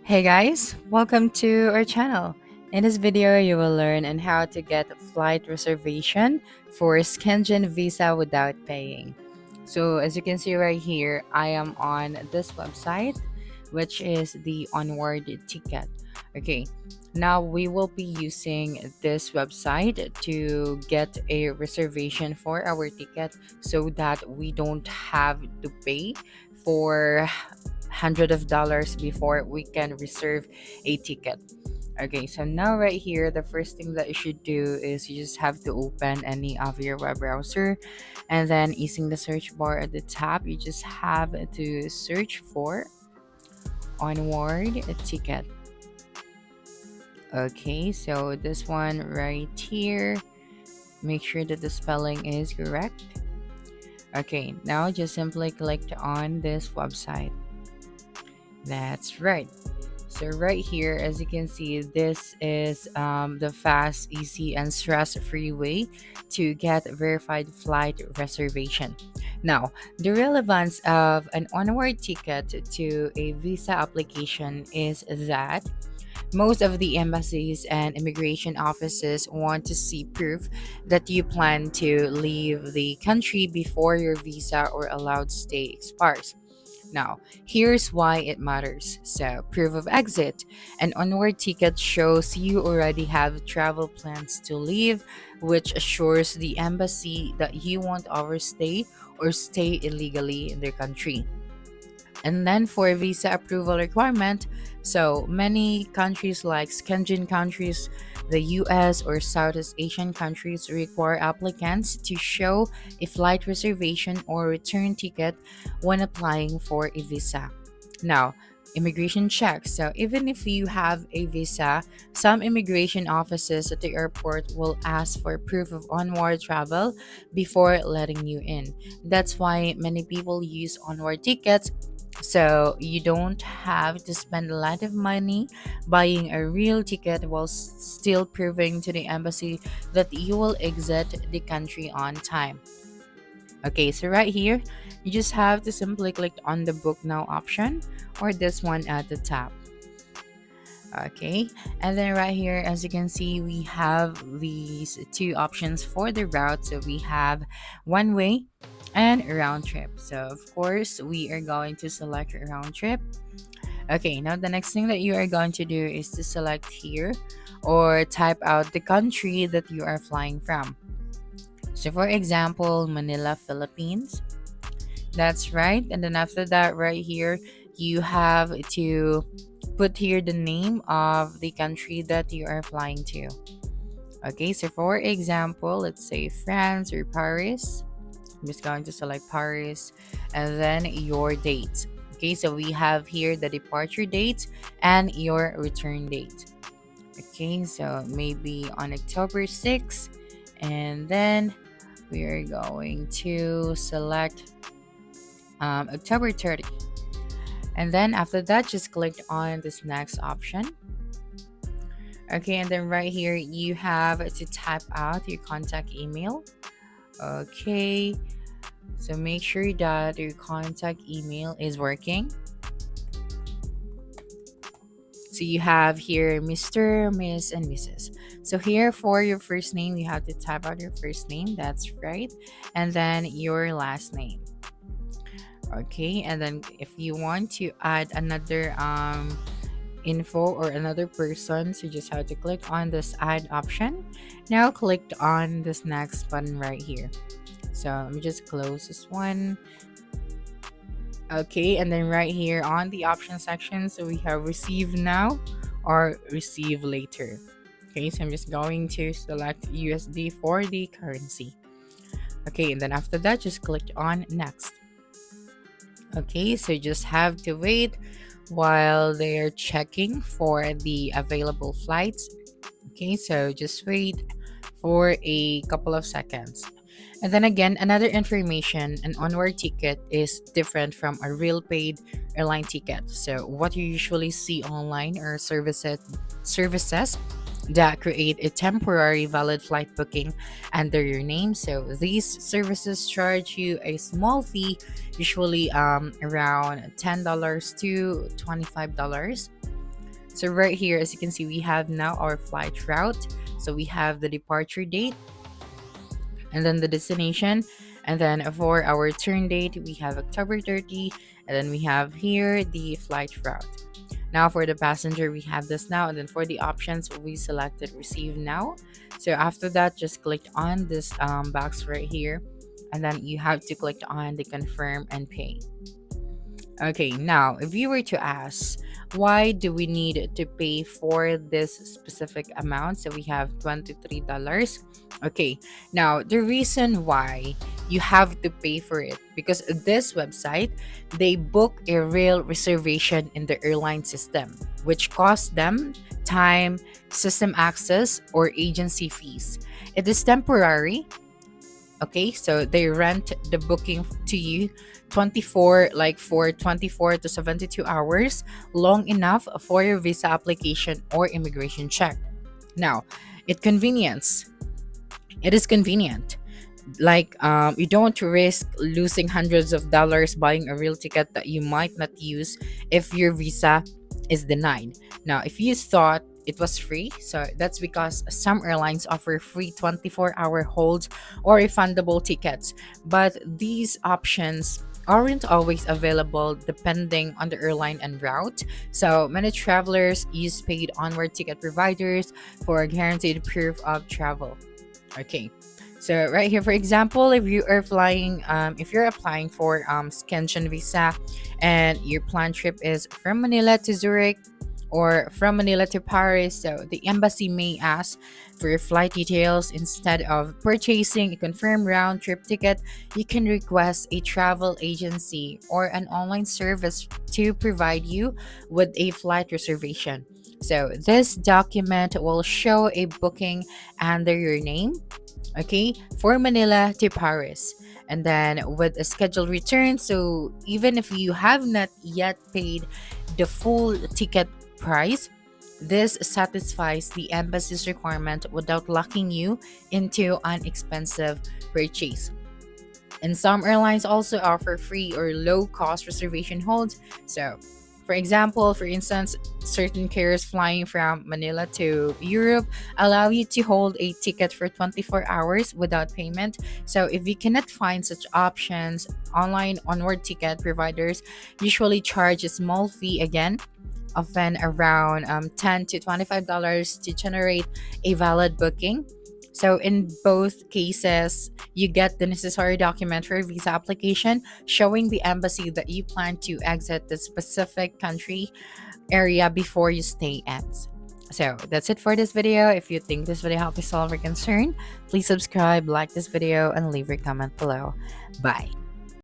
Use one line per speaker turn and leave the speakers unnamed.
Hey guys, welcome to our channel. In this video, you will learn on how to get flight reservation for Schengen visa without paying. So as you can see right here, I am on this website, which is the onward ticket. Okay, now we will be using this website to get a reservation for our ticket so that we don't have to pay for hundred of dollars before we can reserve a ticket. Okay, so now right here, the first thing that you should do is you just have to open any of your web browser, and then using the search bar at the top, you just have to search for onward ticket. Okay, so this one right here, make sure that the spelling is correct. Okay, now just simply click on this website. That's right. So right here, as you can see, this is the fast, easy, and stress-free way to get verified flight reservation. Now, the relevance of an onward ticket to a visa application is that most of the embassies and immigration offices want to see proof that you plan to leave the country before your visa or allowed stay expires. Now, here's why it matters. So, proof of exit. An onward ticket shows you already have travel plans to leave, which assures the embassy that you won't overstay or stay illegally in their country. And then for visa approval requirement, so many countries like Schengen countries, the US or Southeast Asian countries require applicants to show a flight reservation or return ticket when applying for a visa. Now, immigration checks. So even if you have a visa, some immigration offices at the airport will ask for proof of onward travel before letting you in. That's why many people use onward tickets, so you don't have to spend a lot of money buying a real ticket while still proving to the embassy that you will exit the country on time. Okay, so right here, you just have to simply click on the book now option or this one at the top. Okay, and then right here, as you can see, we have these two options for the route. So we have one way and round trip. So of course, we are going to select round trip. Okay, now the next thing that you are going to do is to select here or type out the country that you are flying from. So for example, Manila, Philippines. That's right. And then after that, right here, you have to put here the name of the country that you are flying to. Okay, so for example, let's say France or Paris. I'm just going to select Paris and then your date. Okay, so we have here the departure date and your return date. Okay, so maybe on October 6th, and then we are going to select October 30. And then after that, just click on this next option. Okay, and then right here, you have to type out your contact email. Okay, so make sure that your contact email is working. So you have here Mr., Miss, and Mrs. So here for your first name, you have to type out your first name. That's right. And then your last name. Okay, and then if you want to add another info or another person, so you just have to click on this add option. Now click on this next button right here. So let me just close this one. Okay, and then right here on the option section, so we have receive now or receive later. Okay, so I'm just going to select USD for the currency. Okay, and then after that, just click on next. Okay, so you just have to wait while they're checking for the available flights. Okay, so just wait for a couple of seconds. And then again, another information, an onward ticket is different from a real paid airline ticket. So what you usually see online are services that create a temporary valid flight booking under your name. So these services charge you a small fee, usually around $10 to $25. So right here, as you can see, we have now our flight route. So we have the departure date and then the destination. And then for our return date, we have October 30. And then we have here the flight route. Now for the passenger, we have this now. And then for the options, we selected receive now. So after that, just click on this box right here. And then you have to click on the confirm and pay. Okay, now if you were to ask, why do we need to pay for this specific amount? So we have $23. Okay, now the reason why you have to pay for it, because this website, they book a real reservation in the airline system, which costs them time, system access, or agency fees. It is temporary. Okay, so they rent the booking to you 24 like for 24 to 72 hours, long enough for your visa application or immigration check. Now, it is convenient. Like, you don't risk losing hundreds of dollars buying a real ticket that you might not use if your visa is denied. Now, if you thought it was free, so that's because some airlines offer free 24-hour holds or refundable tickets, but these options aren't always available depending on the airline and route. So many travelers use paid onward ticket providers for a guaranteed proof of travel. Okay. So right here, for example, if you're applying for Schengen visa, and your planned trip is from Manila to Zurich or from Manila to Paris, so the embassy may ask for your flight details. Instead of purchasing a confirmed round trip ticket, you can request a travel agency or an online service to provide you with a flight reservation. So this document will show a booking under your name, okay, for Manila to Paris, and then with a scheduled return. So even if you have not yet paid the full ticket price, this satisfies the embassy's requirement without locking you into an expensive purchase. And some airlines also offer free or low cost reservation holds. So for instance, certain carriers flying from Manila to Europe allow you to hold a ticket for 24 hours without payment. So if you cannot find such options, online onward ticket providers usually charge a small fee, again, often around $10 to $25 to generate a valid booking. So in both cases, you get the necessary document for a visa application showing the embassy that you plan to exit the specific country area before your stay ends. So that's it for this video. If you think this video helped you solve your concern, please subscribe, like this video, and leave your comment below. Bye.